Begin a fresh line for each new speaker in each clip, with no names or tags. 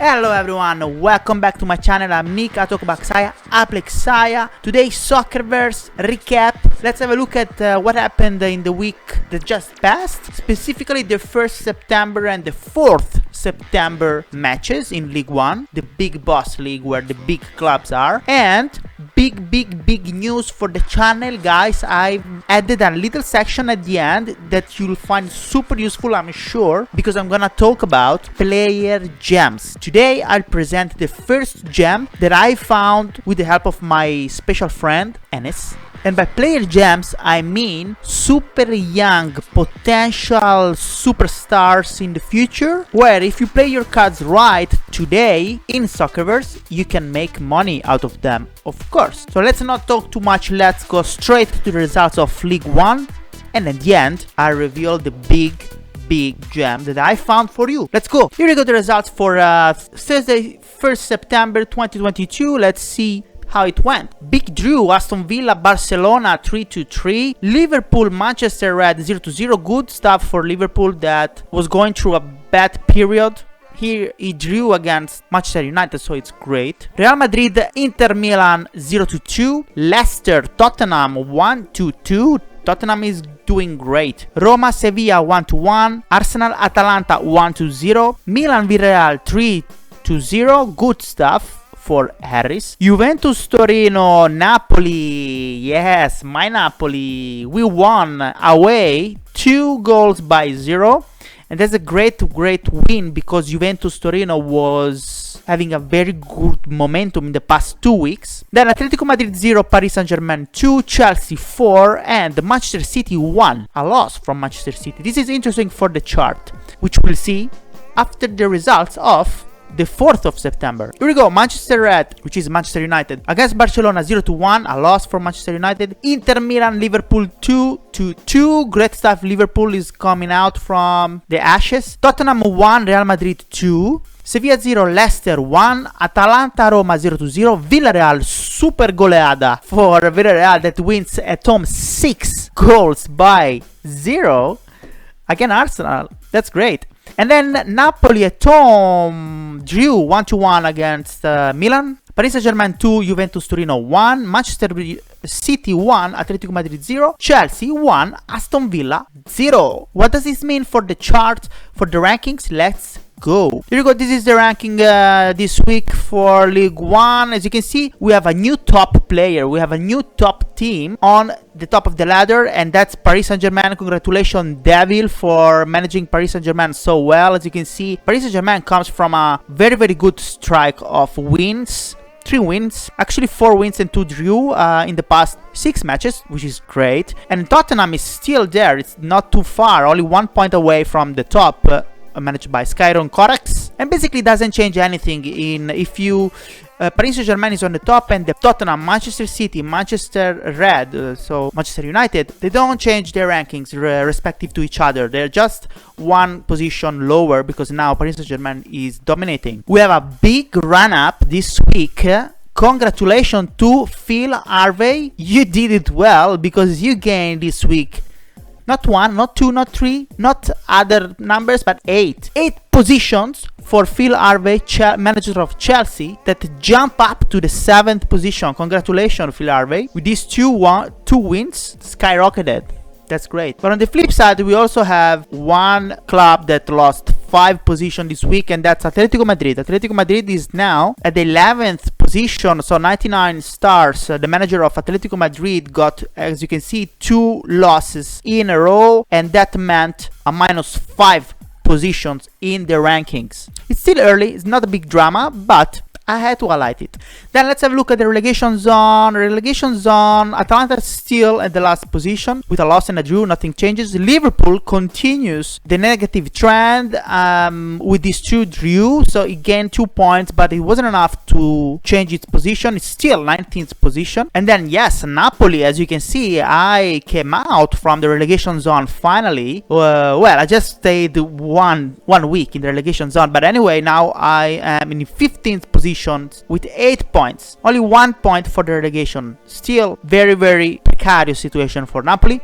Hello everyone, welcome back to my channel. I'm Nick. I talk about Xaya, Xaya. Today's Soccerverse recap. Let's have a look at what happened in the week that just passed. Specifically the 1st September and the 4th September matches in League 1, the big boss league where the big clubs are. And big news for the channel, guys. I've added a little section at the end that you'll find super useful, I'm sure, because I'm gonna talk about player gems. Today I'll present the first gem that I found with the help of my special friend Enes. And by player gems, I mean super young potential superstars in the future, where if you play your cards right today in Soccerverse, you can make money out of them, of course. So let's not talk too much, let's go straight to the results of League 1, and at the end, I reveal the big gem that I found for you. Let's go. Here we go, the results for Thursday, 1st September 2022. Let's see how it went. Big Drew, Aston Villa, Barcelona 3-3, Liverpool, Manchester Red 0-0. Good stuff for Liverpool that was going through a bad period. Here he drew against Manchester United, so it's great. Real Madrid, Inter Milan 0-2, Leicester, Tottenham 1-2. Tottenham is doing great. Roma, Sevilla 1-1, Arsenal, Atalanta 1-0, Milan, Villarreal 3-0. Good stuff for Harris. Juventus, Torino, Napoli. Yes, my Napoli. We won away 2-0. And that's a great win because Juventus Torino was having a very good momentum in the past 2 weeks. Then Atletico Madrid 0, Paris Saint Germain 2, Chelsea 4, and Manchester City 1. A loss from Manchester City. This is interesting for the chart, which we'll see after the results of the 4th of September. Here we go. Manchester Red, which is Manchester United, against Barcelona 0-1, a loss for Manchester United. Inter Milan, Liverpool 2-2. Great stuff. Liverpool is coming out from the ashes. Tottenham 1, Real Madrid 2. Sevilla 0, Leicester 1, Atalanta Roma 0-0, Villarreal super goleada for Villarreal that wins at home 6-0 against Arsenal. That's great. And then Napoli at home drew 1-1 against Milan. Paris Saint-Germain 2, Juventus Torino 1, Manchester City 1, Atletico Madrid 0, Chelsea 1, Aston Villa 0. What does this mean for the chart, for the rankings? Let's go. Here we go. This is the ranking this week for League 1. As you can see, we have a new top player. We have a new top team on the top of the ladder, and that's Paris Saint-Germain. Congratulations, Devil, for managing Paris Saint-Germain so well. As you can see, Paris Saint-Germain comes from a very good streak of wins. 3 wins, actually 4 wins and 2 drew in the past 6 matches, which is great. And Tottenham is still there. It's not too far, only 1 point away from the top. Managed by Skyron Corax, and basically doesn't change anything in if you Paris Saint-Germain is on the top and the Tottenham, Manchester City, Manchester Red, so Manchester United, they don't change their rankings respective to each other. They're just 1 position lower because now Paris Saint-Germain is dominating. We have a big run-up this week. Congratulations to Phil Harvey. You did it well because you gained this week not 1, not 2, not 3, not other numbers, but 8. 8 positions for Phil Harvey, manager of Chelsea, that jump up to the 7th position. Congratulations, Phil Harvey. With these 2 wins, skyrocketed. That's great. But on the flip side, we also have one club that lost 5 positions this week, and that's Atletico Madrid. Atletico Madrid is now at the 11th position, so 99 stars. The manager of Atletico Madrid got, as you can see, 2 losses in a row, and that meant a -5 positions in the rankings. It's still early, it's not a big drama, but I had to highlight it. Then let's have a look at the relegation zone. Relegation zone, Atalanta still at the last position with a loss and a draw, nothing changes. Liverpool continues the negative trend with these 2 drew, so it gained 2 points, but it wasn't enough to change its position. It's still 19th position. And then yes, Napoli, as you can see, I came out from the relegation zone finally. Well, I just stayed one week in the relegation zone, but anyway, now I am in 15th position with 8 points. Only 1 point for the relegation. Still very precarious situation for Napoli.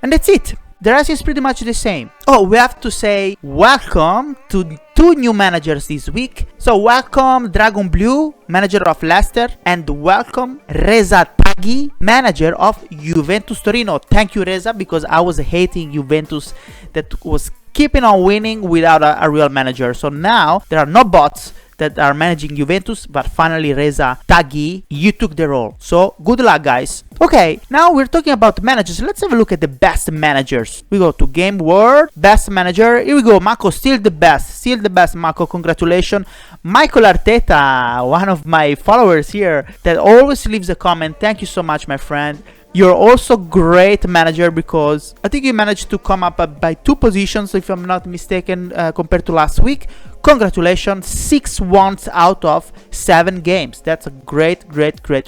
And that's it. the rest is pretty much the same. Oh, we have to say welcome to 2 new managers this week. So welcome Dragon Blue, manager of Leicester, and welcome Reza Taghi, manager of Juventus Torino. Thank you, Reza, because I was hating Juventus that was keeping on winning without a real manager. So now there are no bots that are managing Juventus, but finally Reza Taghi, you took the role. So good luck, guys. Okay, now we're talking about managers. Let's have a look at the best managers. We go to Game World, best manager. Here we go, Mako, still the best, Mako. Congratulations. Michael Arteta, one of my followers here that always leaves a comment. Thank you so much, my friend. You're also great manager, because I think you managed to come up by 2 positions, if I'm not mistaken, compared to last week. Congratulations, 6 wins out of 7 games. That's a great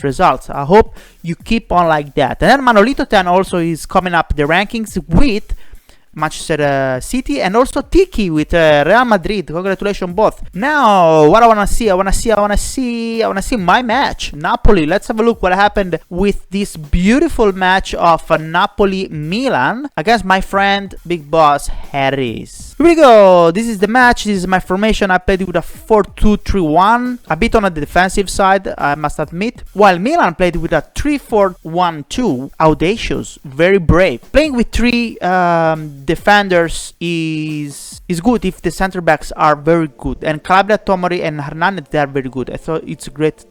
result. I hope you keep on like that. And then Manolito 10 also is coming up the rankings with Manchester City, and also Tiki with Real Madrid. Congratulations both. Now, what I wanna see my match, Napoli. Let's have a look what happened with this beautiful match of Napoli-Milan against my friend Big Boss Harris. Here we go. This is the match. This is my formation. I played with a 4-2-3-1, a bit on the defensive side, I must admit, while Milan played with a 3-4-1-2. Audacious, very brave. Playing with 3 defenders is good if the center backs are very good, and Calabria, Tomori and Hernandez, they are very good. I thought it's a great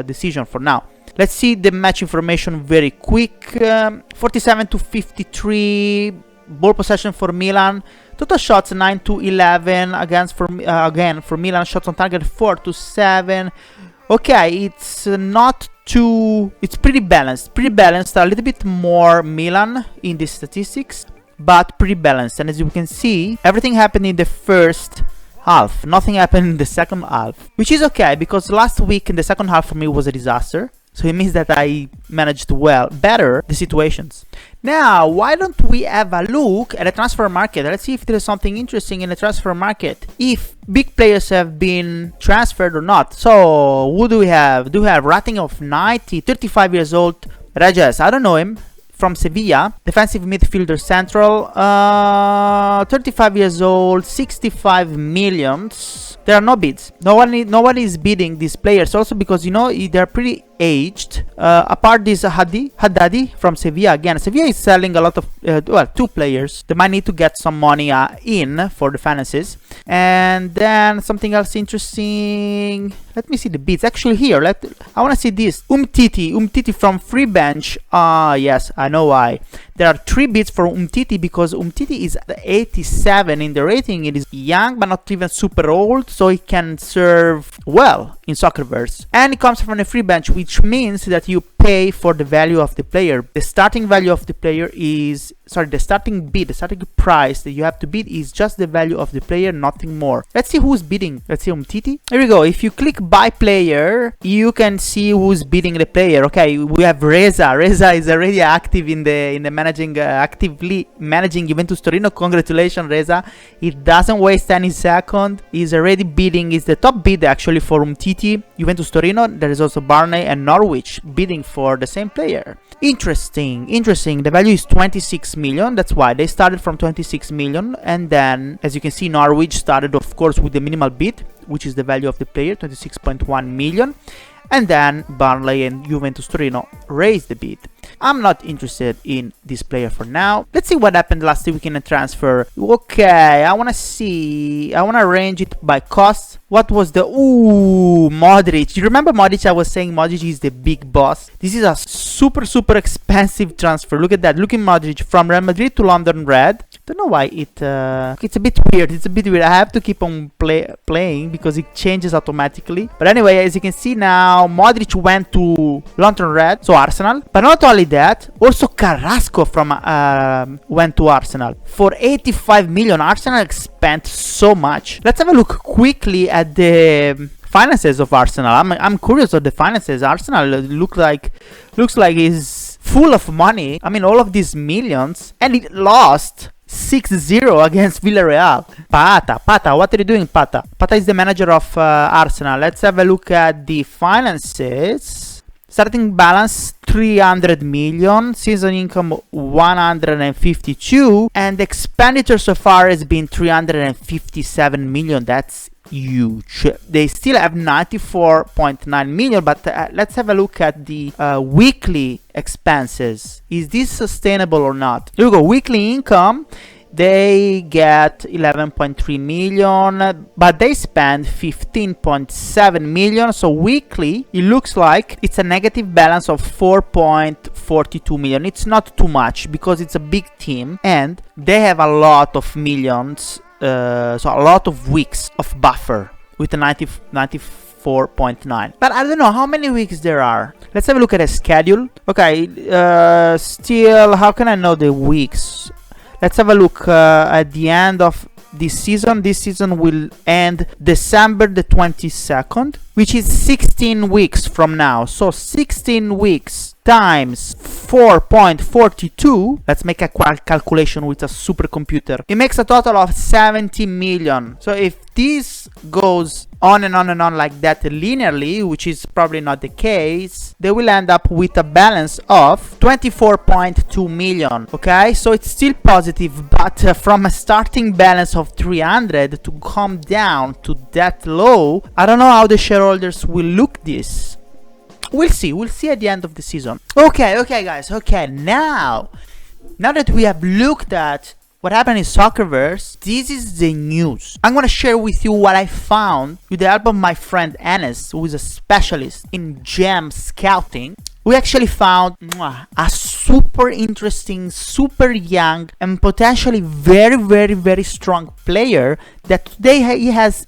decision for now. Let's see the match information very quick. 47-53 ball possession for Milan, total shots 9-11 against again for Milan, shots on target 4-7. Okay, it's not too, it's pretty balanced, a little bit more Milan in the statistics, but pretty balanced. And as you can see, everything happened in the first half, nothing happened in the second half, which is okay, because last week in the second half for me was a disaster. So it means that I managed better the situations. Now, why don't we have a look at the transfer market? Let's see if there is something interesting in the transfer market, if big players have been transferred or not. So who do we have? Do we have rating of 90, 35 years old, Rajas? I don't know him. From Sevilla, defensive midfielder central, 35 years old, 65 millions. There are no bids. No one is bidding these players, also because, you know, they're pretty aged. Apart this Haddadi from Sevilla. Again, Sevilla is selling a lot of 2 players. They might need to get some money in for the finances. And then something else interesting. Let me see the bids. Actually, here, I want to see this. Umtiti from free bench. Yes, I know why. There are 3 bids for Umtiti, because Umtiti is 87 in the rating. It is young, but not even super old, so it can serve well in Soccerverse. And it comes from a free bench, which means that you pay for the value of the player. The starting value of the player is, the starting bid, the starting price that you have to bid is just the value of the player, nothing more. Let's see who's bidding. Let's see Umtiti. Here we go. If you click buy player, you can see who's bidding the player. Okay, we have Reza. Reza is already active in the actively managing Juventus Torino. Congratulations, Reza. It doesn't waste any second. He's already bidding. Is the top bid actually for Umtiti, Juventus Torino. There is also Barney and Norwich bidding for the same player. Interesting. The value is 26 million. That's why they started from 26 million, and then as you can see, Norwich started of course with the minimal bid, which is the value of the player, 26.1 million, and then Burnley and Juventus Torino raised the bid. I'm not interested in this player for now. Let's see what happened last week in a transfer. Okay, I want to arrange it by cost. What was the Modric? You remember Modric? I was saying Modric is the big boss. This is a super expensive transfer. Look at that. Look at Modric from Real Madrid to London Red. Don't know why it's a bit weird. I have to keep on playing because it changes automatically. But anyway, as you can see now, Modric went to London Red, so Arsenal. But not only that, also Carrasco from went to Arsenal for 85 million. Arsenal spent so much. Let's have a look quickly at the finances of Arsenal. I'm curious of the finances. Arsenal looks like is full of money. I mean, all of these millions, and it lost 6-0 against Villarreal. Pata, what are you doing, Pata? Pata is the manager of Arsenal. Let's have a look at the finances. Starting balance 300 million, season income 152, and expenditure so far has been 357 million. That's huge. They still have 94.9 million, but let's have a look at the weekly expenses. Is this sustainable or not? Here we go. Weekly income, they get 11.3 million, but they spend 15.7 million. So weekly, it looks like it's a negative balance of 4.42 million. It's not too much because it's a big team and they have a lot of millions, so a lot of weeks of buffer with a 94.9. But I don't know how many weeks there are. Let's have a look at a schedule. Okay, still, how can I know the weeks? Let's have a look at the end of this season. This season will end December the 22nd, which is 16 weeks from now. So 16 weeks times 4.42. Let's make a calculation with a supercomputer. It makes a total of 70 million. So if this goes on and on and on like that linearly, which is probably not the case, they will end up with a balance of 24.2 million. Okay, so it's still positive, but from a starting balance of 300 to come down to that low, I don't know how the shareholders will look this. We'll see at the end of the season. Okay guys, now that we have looked at what happened in Soccerverse, this is the news. I'm gonna share with you what I found with the help of my friend Enes, who is a specialist in gem scouting. We actually found a super interesting, super young, and potentially very strong player that today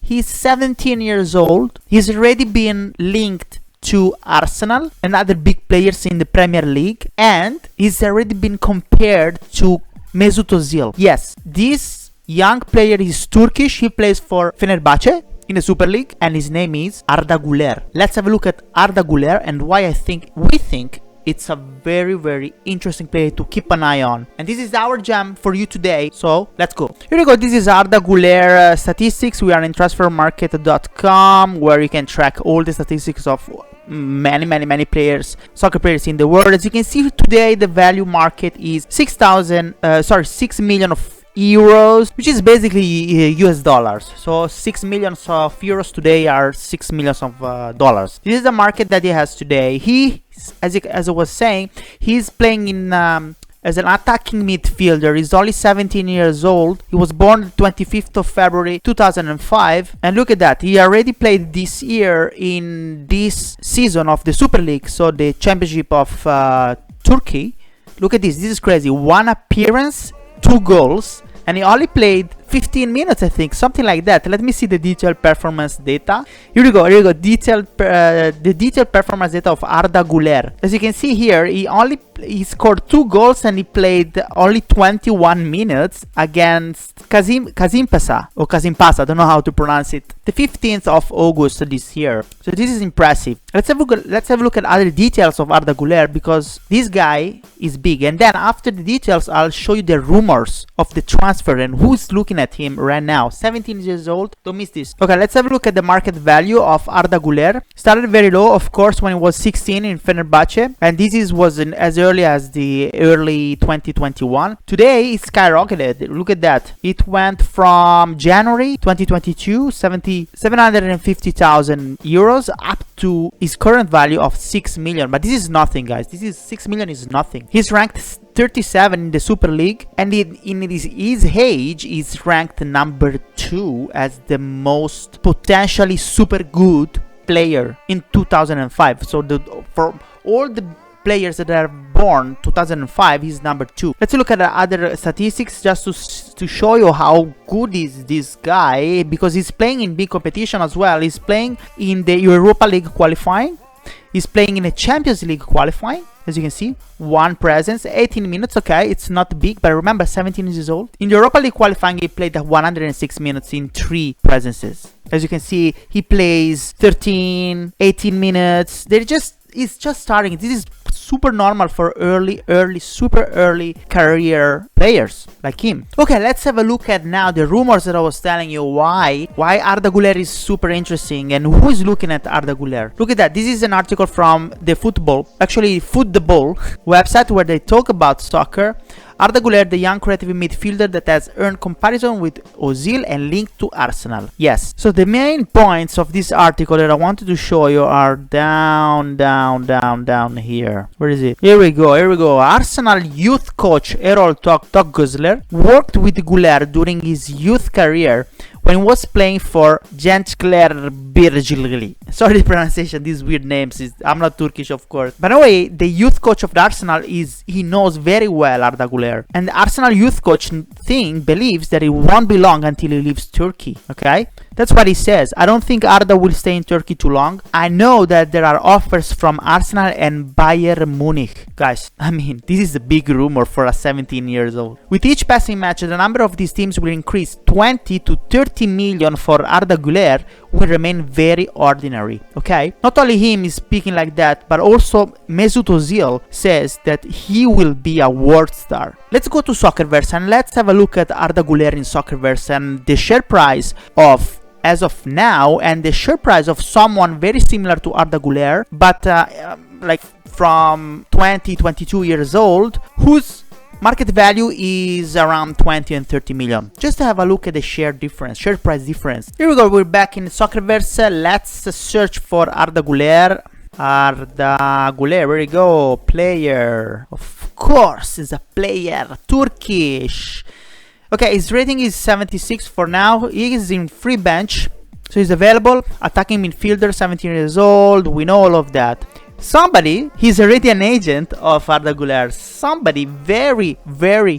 he's 17 years old. He's already been linked to Arsenal and other big players in the Premier League, and he's already been compared to Mesut Ozil. Yes, this young player is Turkish. He plays for Fenerbahce in the Super League, and his name is Arda Guler. Let's have a look at Arda Guler and why we think it's a very interesting player to keep an eye on. And this is our gem for you today, so let's go. Here we go. This is Arda Guler statistics. We are in transfermarket.com, where you can track all the statistics of many players, soccer players in the world. As you can see today, the value market is 6 million of euros, which is basically US dollars. So 6 millions of euros today are 6 millions of dollars. This is the market that he has today. He, as I was saying, he's playing in as an attacking midfielder. He's only 17 years old. He was born 25th of February 2005, and look at that, he already played this year in this season of the Super League, so the championship of Turkey. Look at this is crazy. 1 appearance, 2 goals, and he only played 15 minutes, I think, something like that. Let me see the detailed performance data. Here we go. The detailed performance data of Arda Guler. As you can see here, he scored 2 goals and he played only 21 minutes against Kasimpasa, or Kasimpasa, I don't know how to pronounce it, the 15th of August this year. So this is impressive. Let's have a look at other details of Arda Guler, because this guy is big. And then after the details, I'll show you the rumors of the transfer and who's looking at him right now. 17 years old, don't miss this. Okay, let's have a look at the market value of Arda Guler. Started very low, of course, when he was 16 in Fenerbahce, and this was as early as the early 2021. Today it skyrocketed. Look at that. It went from January 2022 750,000 euros up to his current value of 6 million. But this is nothing, guys. 6 million is nothing. He's ranked 37 in the Super League, and in his age is ranked number 2 as the most potentially super good player in 2005. So for all the players that are born 2005, he's number 2. Let's look at the other statistics just to show you how good is this guy, because he's playing in big competition as well. He's playing in the Europa League qualifying. He's playing in the Champions League qualifying. As you can see, 1 presence, 18 minutes. Okay, it's not big, but remember, 17 years old. In the Europa League qualifying, he played 106 minutes in 3 presences. As you can see, he plays 13, 18 minutes. They're just is just starting. This is super normal for super early career players like him. Okay, let's have a look at now the rumors that I was telling you why Arda Guler is super interesting and who is looking at Arda Guler. Look at that. This is an article from the football website where they talk about soccer. Arda Guler, the young creative midfielder that has earned comparison with Ozil and linked to Arsenal. Yes. So the main points of this article that I wanted to show you are down here. Where is it? Here we go. Arsenal youth coach Errol Guler worked with Guler during his youth career when he was playing for Gençler Birliği. Sorry the pronunciation, these weird names. I'm not Turkish, of course. But anyway, the youth coach of the Arsenal he knows very well Arda Guler. And the Arsenal youth coach believes that it won't be long until he leaves Turkey. Okay? That's what he says. I don't think Arda will stay in Turkey too long. I know that there are offers from Arsenal and Bayer Munich. Guys, I mean, this is a big rumor for a 17 years old. With each passing match, the number of these teams will increase. 20 to 30 million for Arda Guler will remain very ordinary. Okay? Not only him is speaking like that, but also Mesut Ozil says that he will be a world star. Let's go to Soccerverse and let's have a look at Arda Guler in Soccerverse and the share price of as of now and the share price of someone very similar to Arda Guler, but like from 22 years old, whose market value is around 20 and 30 million. Just to have a look at the share price difference. Here we go, we're back in Soccerverse. Let's search for Arda Guler. Here we go, player. Of course, is a player, Turkish. Okay, his rating is 76 for now. He is in free bench, so he's available. Attacking midfielder, 17 years old. We know all of that. He's already an agent of Arda Guler. Somebody very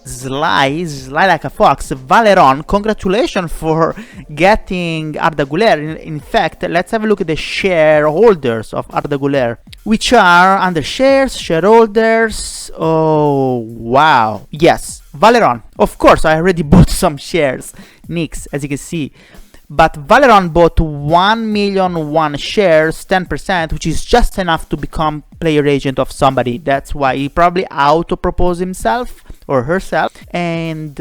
sly like a fox. Valeron, congratulations for getting Arda Guler. In fact, let's have a look at the shareholders of Arda Guler, which are under shareholders. Oh, wow. Yes, Valeron. Of course, I already bought some shares. Nix, as you can see. But Valeron bought 1,000,001 shares, 10%, which is just enough to become player agent of somebody. That's why he probably auto-proposed himself or herself and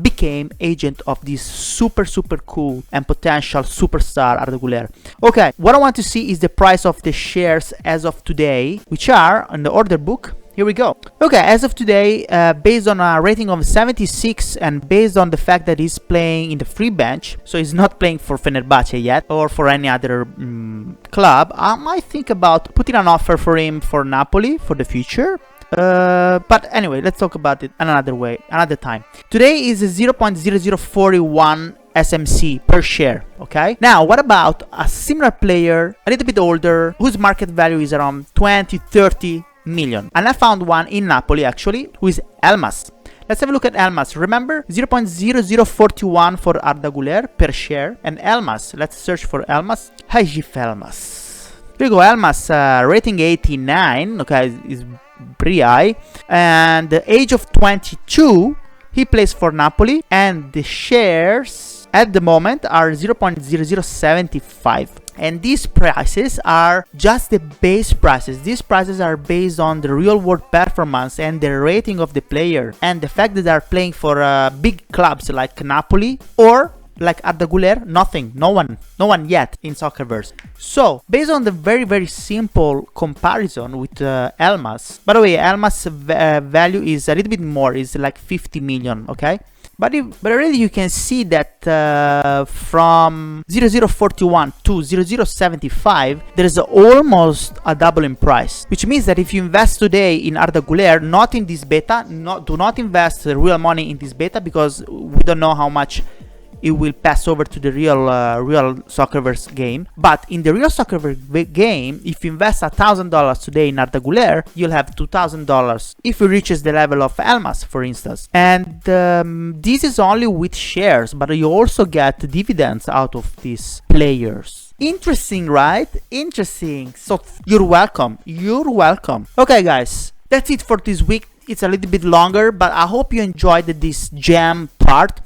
became agent of this super cool and potential superstar Arda Guler. Okay, what I want to see is the price of the shares as of today, which are on the order book. Here we go. Okay, as of today, based on a rating of 76 and based on the fact that he's playing in the free bench, so he's not playing for Fenerbahce yet or for any other club, I might think about putting an offer for him for Napoli for the future. But anyway, let's talk about it another time. Today is a 0.0041 SMC per share. Okay, now what about a similar player, a little bit older, whose market value is around 20-30 million, and I found one in Napoli actually, who is Elmas. Let's have a look at Elmas. Remember, 0.0041 for Arda Guler per share, and Elmas. Let's search for Elmas. Hajif Elmas. Here we go, Elmas, rating 89. Okay, is pretty high, and the age of 22. He plays for Napoli, and the shares at the moment are 0.0075. And these prices are just the base prices. These prices are based on the real world performance and the rating of the player and the fact that they are playing for big clubs like Napoli or like Arda Guler. No one yet in Soccerverse. So based on the very simple comparison with Elmas, by the way, Elmas value is a little bit more, is like 50 million. Okay, but already you can see that from 0.0041 to 0.0075 there is almost a double in price, which means that if you invest today in Arda Guler, not in this beta, do not invest real money in this beta, because we don't know how much it will pass over to the real Soccerverse game. But in the real Soccerverse game, if you invest $1,000 today in Arda Guler, you'll have $2,000 if it reaches the level of Elmas, for instance. And this is only with shares, but you also get dividends out of these players. Interesting, right? Interesting. So you're welcome. Okay, guys, that's it for this week. It's a little bit longer, but I hope you enjoyed this jam part.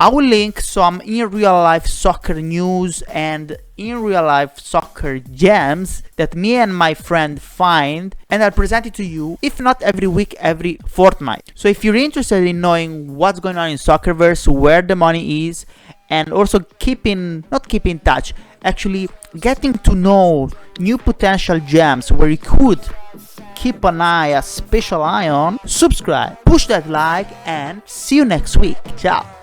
I will link some in real life soccer news and in real life soccer soccer gems that me and my friend find, and I'll present it to you, if not every week, every fortnight. So if you're interested in knowing what's going on in Soccerverse, where the money is, and also not keep in touch, actually getting to know new potential gems where you could keep a special eye on, subscribe, push that like, and see you next week. Ciao.